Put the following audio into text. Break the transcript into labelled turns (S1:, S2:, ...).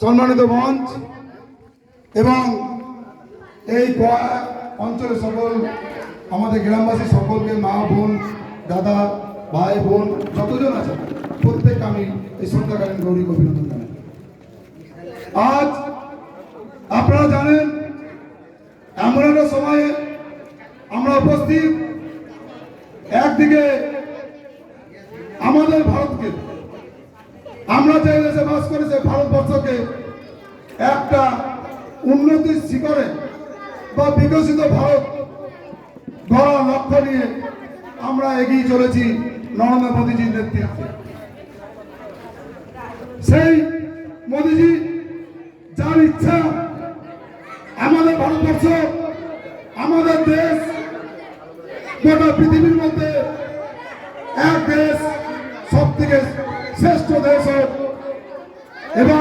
S1: সম্মানিত মঞ্চ এবং এই অঞ্চলের সকল আমাদের গ্রামবাসী সকলকে, মা বোন দাদা ভাই বোন যতজন আছে প্রত্যেককে আমি এই সন্ধ্যাকালীন গৌরী অভিনন্দন জানাই। আজ আপনারা জানেন এমন একটা সময়ে আমরা উপস্থিত, একদিকে আমাদের ভারতকে, আমরা যে দেশে বাস করি সেই ভারতবর্ষকে একটা উন্নতির শিখরে বা বিকশিত ভারত গড়ার লক্ষ্য নিয়ে আমরা এগিয়ে চলেছি নরেন্দ্র মোদীজির নেতৃত্বে। সেই মোদীজি যার ইচ্ছা আমাদের ভারতবর্ষ, আমাদের দেশ গোটা পৃথিবীর মধ্যে এক দেশ, সব থেকে শ্রেষ্ঠ দেশ হোক এবং